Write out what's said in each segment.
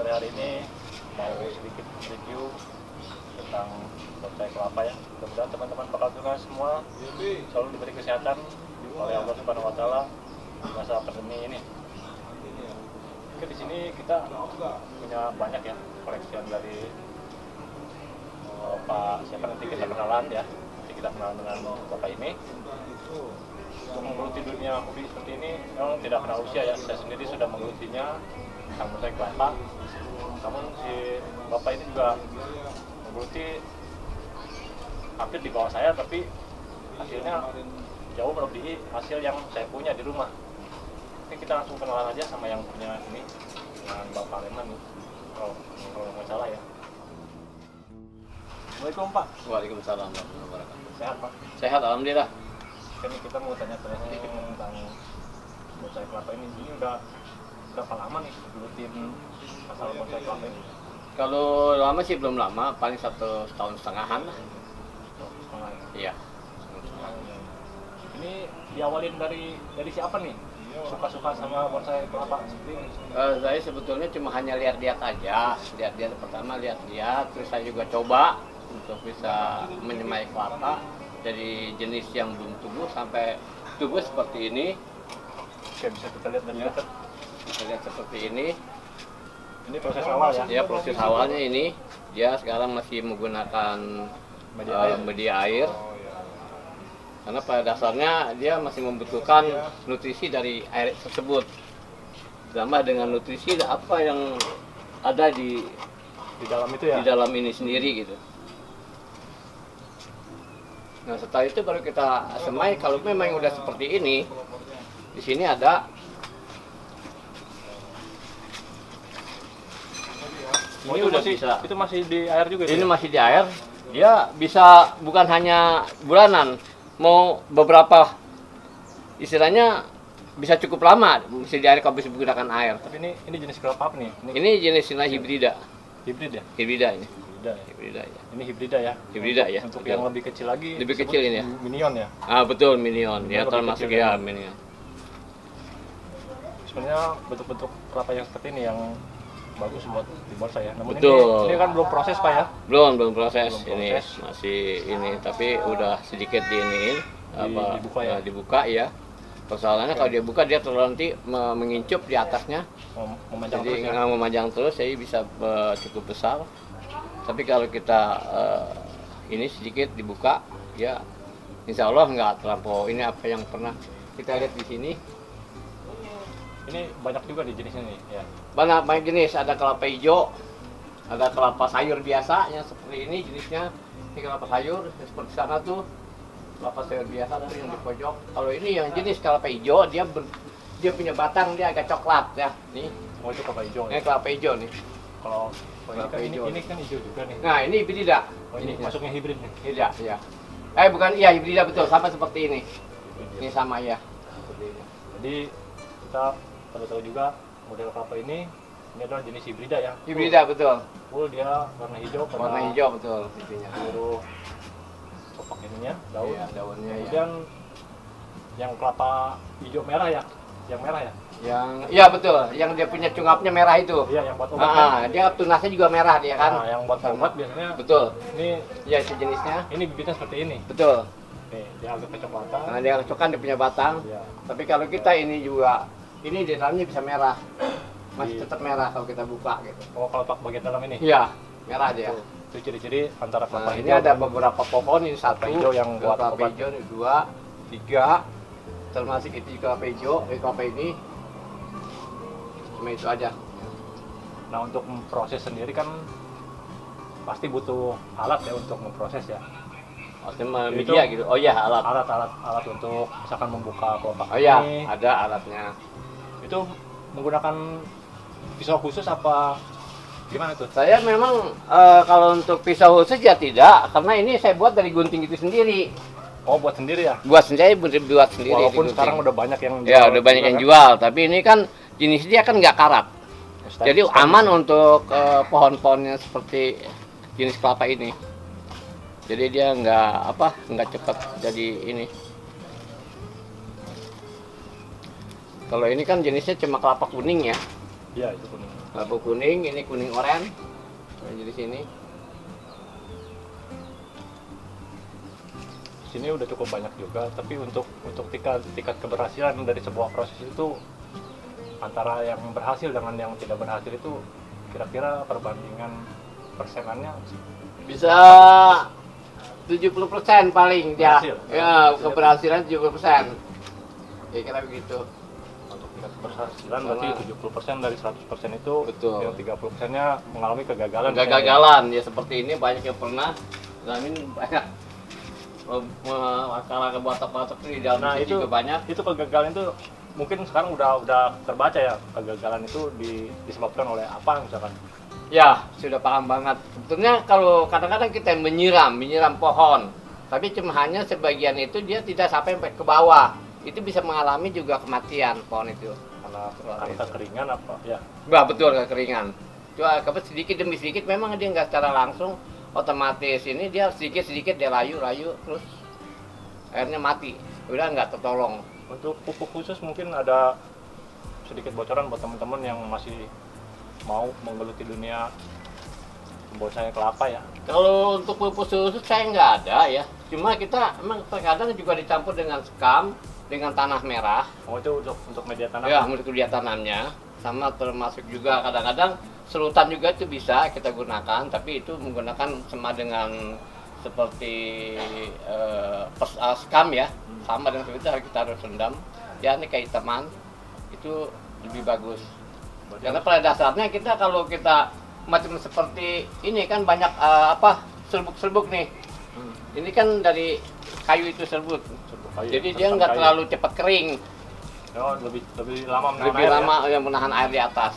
sore hari ini mau sedikit review tentang bonsai kelapa ya. Mudah-mudahan teman-teman bakal suka semua, selalu diberi kesehatan oleh Allah Subhanahu Wa Taala di masa pandemi ini. Oke, di sini kita punya banyak ya koleksian dari Pak siapa nanti kita kenalan ya. Nanti kita kenalan dengan Bapak ini. Untuk menggeluti dunia hobi seperti ini memang tidak kenal usia ya. Saya sendiri sudah menggelutinya tentang bonsai kelapa. Namun si Bapak ini juga menggeluti hampir di bawah saya, tapi hasilnya jauh melebihi hasil yang saya punya di rumah. Oke, kita langsung kenalan aja sama yang punya ini, dengan Bapak Leman nih, kalau nggak salah ya. Assalamualaikum Pak. Waalaikumsalam warahmatullahi wabarakatuh. Sehat Pak? Sehat, alhamdulillah. Ini kita mau tanya-tanya sedikit tentang bonsai kelapa ini. Ini udah berapa lama nih gelutin masalah bonsai kelapa ini? Kalau lama sih belum lama, paling 1 tahun setengahan lah. Iya. Ini diawalin dari siapa nih? Suka-suka sama bonsai kelapa seperti ini? Saya sebetulnya cuma hanya lihat-lihat aja. Lihat-lihat pertama, lihat-lihat. Terus saya juga coba untuk bisa menyemai kelapa dari jenis yang belum tumbuh sampai tumbuh seperti ini. Oke, bisa kita lihat dari dekat. Kita lihat seperti ini. Ini proses awal ya? Ya, proses awalnya ini. Dia sekarang masih menggunakan media air. Karena pada dasarnya dia masih membutuhkan nutrisi dari air tersebut. Ditambah dengan nutrisi apa yang ada di dalam itu ya? Di dalam ini sendiri gitu. Nah, setelah itu baru kita semai. Kalau memang udah seperti ini, di sini ada ini udah bisa. Itu masih di air juga? Ini masih di air. Dia bisa bukan hanya bulanan, mau beberapa istilahnya bisa cukup lama bisa di air kalau bisa menggunakan air. Tapi ini jenis kelapa apa nih? Ini jenis hibrida. Hibrid ya? Hibrida ini. Hibrida ya. Ini hibrida ya? Hibrida ya. Untuk betul. yang lebih kecil lagi. Lebih kecil ini ya. Minion ya? Ah betul, minion. Ya termasuk ya minion. Sebenarnya bentuk-bentuk kelapa yang seperti ini yang bagus buat di bonsai ya. Namun betul. Ini kan belum proses Pak ya? Belum proses. Belum ini proses. masih ini tapi udah sedikit Dibuka ya? Dibuka ya. Persoalannya kalau dia buka dia terlalu nanti mengincup di atasnya. Memanjang Jadi terus ya? memanjang terus, jadi bisa cukup besar. Tapi kalau kita ini sedikit dibuka, ya insya Allah nggak terlampau. Ini apa yang pernah kita lihat di sini. Ini banyak juga di jenisnya nih ya? Banyak jenis, ada kelapa hijau, ada kelapa sayur biasa yang seperti ini jenisnya. Ini kelapa sayur, seperti sana tuh kelapa sayur biasa tuh yang di pojok. Kalau ini yang jenis kelapa hijau, dia punya batang, dia agak coklat ya. Nih. Oh itu kelapa hijau ya? Ini kelapa hijau nih. Kalau kelapa hijau. ini kan hijau juga nih. Nah ini hibrida. Oh ini masuknya hibrid nih? Hibrida, ya. Bukan, iya hibrida betul, sama seperti ini. Ini sama ya. Seperti ini. Jadi kita perlu tahu juga model kelapa ini adalah jenis hibrida ya? Hibrida betul. Full dia warna hijau. Warna hijau betul intinya. Seluruh kepak ininya, daun. Iya, daunnya Kemudian yang kelapa hijau merah ya? Yang merah ya? Iya betul, yang dia punya cungapnya merah itu. Iya, yang buat obat. Dia tunasnya juga merah dia kan. Nah, yang buat obat biasanya. Betul. Ini Ya sejenisnya. Ini bibitnya seperti ini. Betul. Nih, dia agak kecoklatan. Karena dia kecokan dia punya batang. Iya. Tapi kalau kita ini juga, ini di dalamnya bisa merah. Masih tetap merah kalau kita buka gitu. Oh, kalau bagian dalam ini? Iya, merah dia. Itu ciri-ciri antara kelapa Nah, hijau. ini ada beberapa pohon, ini satu, hijau yang buat kelapa obat. hijau, ini 2, 3, termasuk itu kelapa hijau, kelapa ini, cuma itu aja. Nah, untuk memproses sendiri kan pasti butuh alat ya untuk memproses ya. Maksudnya media gitu. Oh iya, alat. Alat untuk misalkan membuka kelopak Oh iya, ini. ada alatnya. Itu menggunakan pisau khusus apa gimana tuh? Saya memang kalau untuk pisau khusus ya tidak, karena ini saya buat dari gunting itu sendiri. Oh, buat sendiri ya? Buat sendiri, buat sendiri. Walaupun digunting. sekarang udah banyak yang jual. Ya, udah banyak yang jual, tapi ini kan jenis dia kan nggak karat. Jadi aman untuk pohon-pohon yang seperti jenis kelapa ini. Jadi dia nggak cepat jadi ini. Kalau ini kan jenisnya cuma kelapa kuning ya. Iya, itu kuning. Labu kuning, ini kuning oranye. Nah, jadi sini. Sini udah cukup banyak juga, tapi untuk tingkat keberhasilan dari sebuah proses itu antara yang berhasil dengan yang tidak berhasil itu kira-kira perbandingan persenannya Bisa 70% paling dia. Berhasil. Ya, keberhasilan 70%. Kira-kira begitu. untuk tingkat keberhasilan berarti 70% dari 100% itu. Betul. Yang 30%-nya mengalami kegagalan. Kegagalan ya seperti ini banyak yang pernah ngalamin banyak masalah kebatok-batok di dalam Nah, sini itu juga banyak. Itu kegagalan itu mungkin sekarang udah terbaca ya, kegagalan itu disebabkan oleh apa misalkan. Ya, sudah paham banget. Sebetulnya kalau kadang-kadang kita menyiram pohon, tapi cuma hanya sebagian itu dia tidak sampai ke bawah. Itu bisa mengalami juga kematian pohon itu. Karena kekeringan apa ya. Bah, betul kekeringan. Cuma sedikit demi sedikit memang dia nggak secara langsung otomatis ini dia sedikit dia layu terus akhirnya mati. Udah nggak tertolong. Untuk pupuk khusus mungkin ada sedikit bocoran buat teman-teman yang masih mau menggeluti dunia pembonsai kelapa ya. Kalau untuk pupuk khusus saya nggak ada ya. Cuma kita emang terkadang juga dicampur dengan sekam, dengan tanah merah. Oh, itu untuk media tanam. Ya, untuk dia tanamnya. Sama termasuk juga kadang-kadang serutan juga itu bisa kita gunakan, tapi itu menggunakan sama dengan seperti sekam ya. Sama dengan seperti itu kita harus rendam. Ya, ini kayak teman itu lebih bagus. Karena pada dasarnya kita kalau kita macam seperti ini kan banyak serbuk-serbuk nih. Ini kan dari kayu itu serbuk. Jadi dia nggak terlalu cepat kering. Oh, lebih lama menahan Lebih air lama yang menahan air di atas.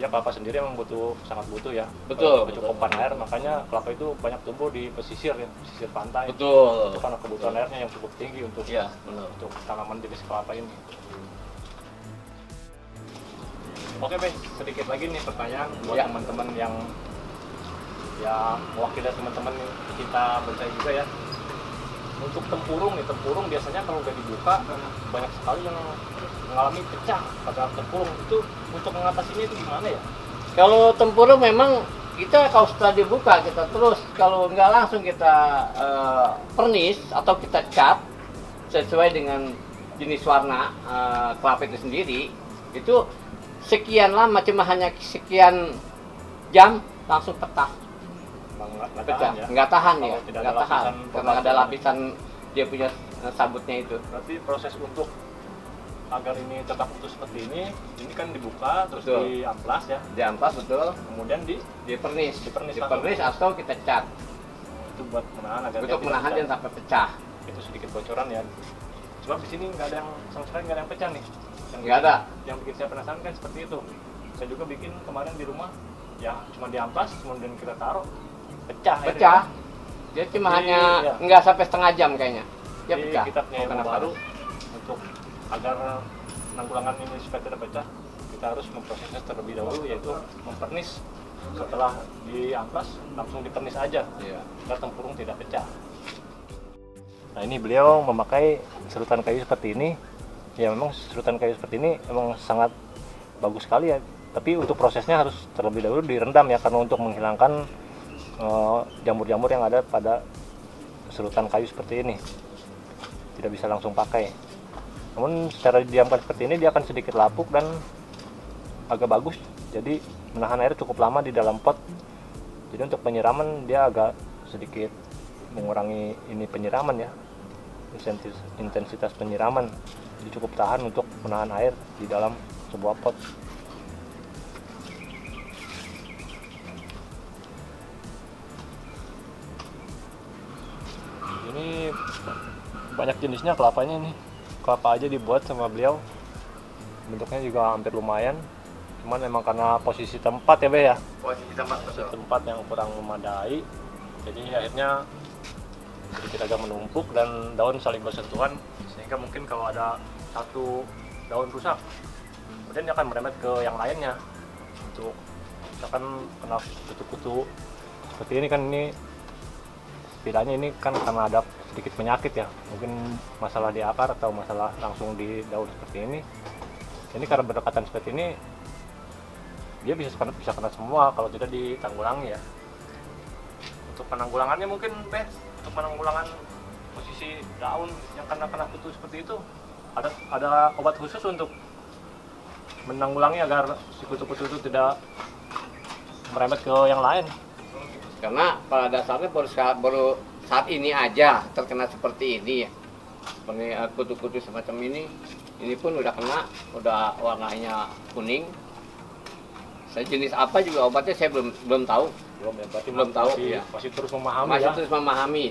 ya. Kelapa sendiri memang sangat butuh ya. Betul, Kecukupan air, makanya kelapa itu banyak tumbuh di pesisir ya, pesisir pantai. Betul. Itu karena kebutuhan airnya yang cukup tinggi untuk Iya, benar. untuk tanaman jenis kelapa ini. Oke, Be, sedikit lagi nih pertanyaan buat Ya. teman-teman yang mewakili teman-teman kita bonsai juga ya. Untuk tempurung biasanya kalau udah dibuka banyak sekali yang mengalami pecah pada tempurung. Itu untuk mengatasinya itu gimana ya? Kalau tempurung memang kita kalau setelah dibuka kita terus, kalau nggak langsung kita pernis atau kita cat sesuai dengan jenis warna kelapa itu sendiri, itu sekian lama, cuma hanya sekian jam langsung pecah. Pecah ya. Nggak tahan Kalau ya, tidak nggak ada tahan lapisan karena ada pembatas. lapisan dia punya sabutnya itu. Berarti proses untuk agar ini tetap utuh seperti ini kan dibuka terus Betul. diamplas ya. Diampas betul, Kemudian dipernis Dipernis atau kita cat itu buat menahan agar untuk dia menahan tidak dia sampai pecah. pecah. Itu sedikit bocoran ya. Sebab di sini nggak ada yang sama sekali nggak ada yang pecah nih. Nggak ada. Yang bikin saya penasaran kan seperti itu. Saya juga bikin kemarin di rumah ya, cuma diamplas kemudian kita taruh pecah. Pecah. Dia cuma Jadi, hanya ya. nggak sampai setengah jam kayaknya. Dia Jadi pecah. kita punya ilmu Kenapa? baru untuk agar penanggulangan ini supaya tidak pecah, kita harus memprosesnya terlebih dahulu, yaitu mempernis. Setelah diamplas langsung dipernis aja Iya. agar tempurung tidak pecah. Nah, ini beliau memakai serutan kayu seperti ini. Ya, memang serutan kayu seperti ini memang sangat bagus sekali ya. Tapi untuk prosesnya harus terlebih dahulu direndam ya, karena untuk menghilangkan jamur-jamur yang ada pada serutan kayu seperti ini. Tidak bisa langsung pakai. Namun secara didiamkan seperti ini dia akan sedikit lapuk dan agak bagus. Jadi menahan air cukup lama di dalam pot. Jadi untuk penyiraman dia agak sedikit mengurangi ini penyiraman ya. Intensitas penyiraman. Jadi cukup tahan untuk menahan air di dalam sebuah pot. Ini banyak jenisnya kelapanya nih. Kelapa aja dibuat sama beliau. Bentuknya juga hampir lumayan. Cuman memang karena posisi tempat ya, Be ya. Posisi tempat Posisi tempat yang kurang memadai. Jadi akhirnya sedikit agak menumpuk dan daun saling bersentuhan, sehingga mungkin kalau ada satu daun rusak, kemudian dia akan merembet ke yang lainnya. Untuk misalkan kena kutu-kutu seperti ini kan, ini setidaknya ini kan karena ada sedikit penyakit ya, mungkin masalah di akar atau masalah langsung di daun seperti ini. Ini karena berdekatan seperti ini dia bisa kena semua kalau tidak ditanggulangi ya. Untuk penanggulangannya mungkin untuk penanggulangan posisi daun yang kena kutu seperti itu ada obat khusus untuk menanggulangi agar si kutu-kutu itu tidak merembet ke yang lain. Karena pada dasarnya baru saat ini aja terkena seperti ini ya. Seperti kutu-kutu semacam ini pun udah kena, udah warnanya kuning. Sejenis apa juga obatnya saya belum tahu. Belum tahu. Masih terus memahami ya. Terus memahami.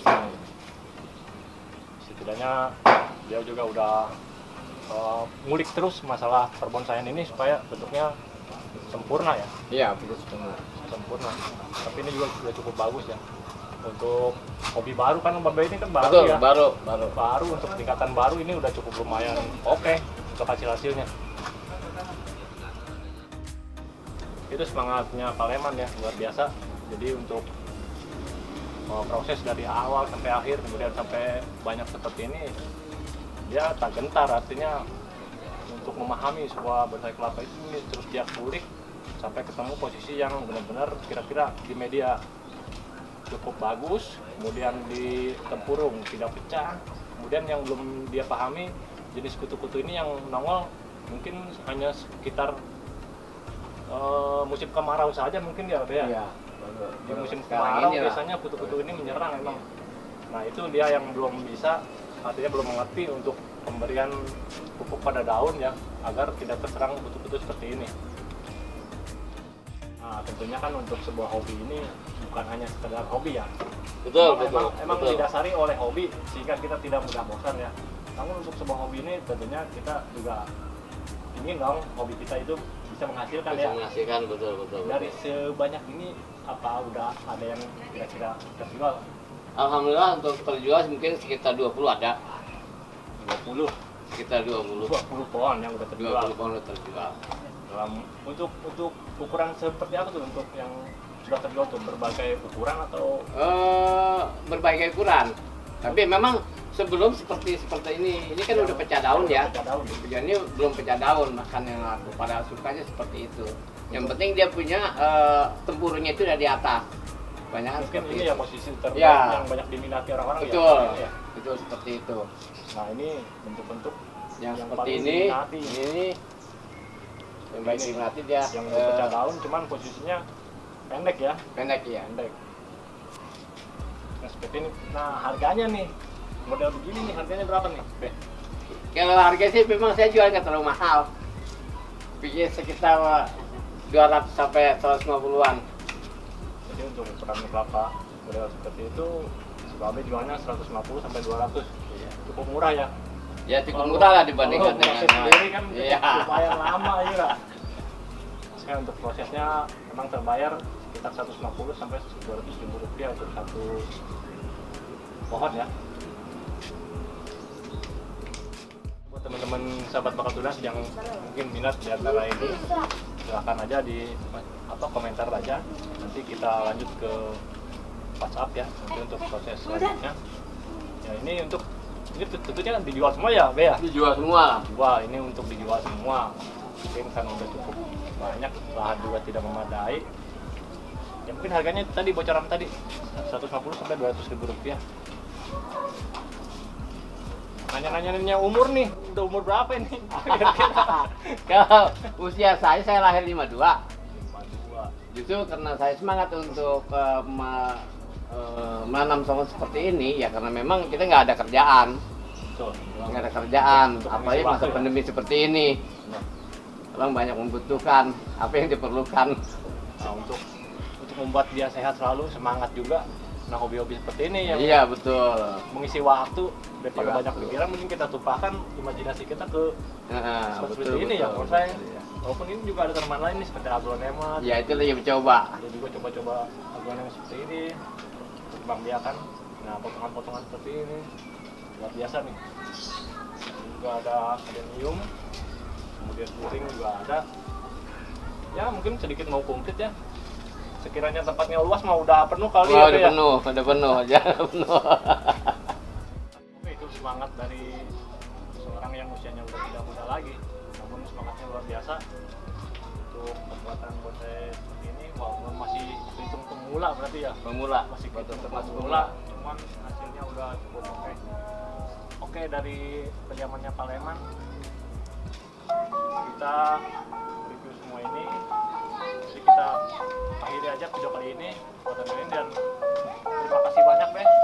Setidaknya dia juga udah ngulik terus masalah perbonsaian ini supaya bentuknya sempurna ya. Iya, betul sempurna. Tapi ini juga sudah cukup bagus ya. Untuk hobi baru kan bonsai ini kan baru. Betul, ya. Baru Untuk tingkatan baru ini udah cukup lumayan oke untuk hasilnya. Itu semangatnya Pak Leman ya, luar biasa. Jadi untuk proses dari awal sampai akhir, kemudian sampai banyak seperti ini, dia tak gentar, artinya untuk memahami sebuah bonsai kelapa itu terus dia kulik sampai ketemu posisi yang benar-benar kira-kira di media cukup bagus, kemudian di tempurung tidak pecah, kemudian yang belum dia pahami jenis kutu-kutu ini yang nongol mungkin hanya sekitar musim kemarau saja mungkin ya. Di musim kemarau biasanya kutu-kutu ini menyerang emang. Nah itu dia yang belum bisa, artinya belum mengerti untuk pemberian pupuk pada daun ya, agar tidak terserang kutu-kutu seperti ini. Nah tentunya kan untuk sebuah hobi ini bukan hanya sekedar hobi ya. Emang didasari oleh hobi sehingga kita tidak mudah bosan ya. Namun untuk sebuah hobi ini tentunya kita juga ingin dong hobi kita itu bisa menghasilkan ya. Menghasilkan betul. Dari sebanyak ini apa udah ada yang kira-kira terjual? Alhamdulillah untuk terjual mungkin sekitar 20 ada. 20. Sekitar 20 pohon yang udah terjual. 20 pohon udah terjual. Untuk ukuran seperti apa tuh untuk yang sudah terjual tuh, berbagai ukuran atau? Berbagai ukuran. Tapi memang sebelum seperti ini kan udah pecah daun ya. Ini belum pecah daun, makanya aku pada sukanya seperti itu. Yang penting dia punya tempurungnya itu udah di atas. Banyak mungkin ini ya posisi terbaik ya, yang banyak diminati orang-orang ya. Betul seperti itu. Nah ini bentuk-bentuk yang seperti ini yang baik diminati dia. Yang pecah daun, cuman posisinya pendek ya. Pendek. Nah seperti ini. Nah harganya nih model begini nih harganya berapa nih? Kalau harga sih memang saya jual nggak terlalu mahal. Pikir sekitar 200 sampai 150-an. Jadi untuk ukuran kelapa model seperti itu Babe jualnya 150 sampai 200. Iya. Cukup murah ya. Ya cukup murah lah dibandingkan dengan sendiri kan lumayan lama ya. Sekarang untuk prosesnya memang terbayar sekitar 150 sampai 200 ribu rupiah untuk satu pohon ya. Buat teman-teman sahabat bakat tunas yang mungkin minat di antara ini, silahkan aja di komentar aja. Nanti kita lanjut ke WhatsApp ya, nanti untuk proses selanjutnya. Ya ini tentunya kan dijual semua ya, Be ya? Dijual semua. Wah, ini untuk dijual semua. Mungkin kan udah cukup banyak, lahan juga tidak memadai. Ya mungkin harganya tadi bocoran tadi 150 sampai 200 ribu rupiah. Nanya-nanya umur nih, udah umur berapa ini? Kalau usia saya lahir 52. 52. Justru karena saya semangat untuk menanam pohon seperti ini ya karena memang kita nggak ada kerjaan. Nggak ada kerjaan, apalagi masa pandemi seperti ini. Orang banyak membutuhkan apa yang diperlukan. Nah, untuk membuat dia sehat selalu, semangat juga. Nah, hobi-hobi seperti ini yang iya betul mengisi waktu daripada banyak pikiran, mungkin kita tumpahkan imajinasi kita ke seperti ini ya menurut saya. Walaupun ini juga ada tanaman lain nih seperti aglonema. Ya itu lagi mencoba. Dia juga coba-coba aglonema seperti ini, kembang biakan. Nah, potongan-potongan seperti ini luar biasa nih. Juga ada adenium, kemudian puring juga ada. Ya mungkin sedikit mau komplit ya. Sekiranya tempatnya luas mah udah penuh kali ya. Udah penuh aja penuh. Oke, itu semangat dari seorang yang usianya udah tidak muda lagi, namun semangatnya luar biasa untuk membuat perawatan bonsai seperti ini walaupun masih hitung pemula berarti ya, Pemula. masih Betul, hitung termasuk pemula, cuman hasilnya udah cukup oke. Oke, dari kediamannya Pak Leman kita review semua ini, jadi kita akhiri aja video kali ini dan terima kasih banyak Beh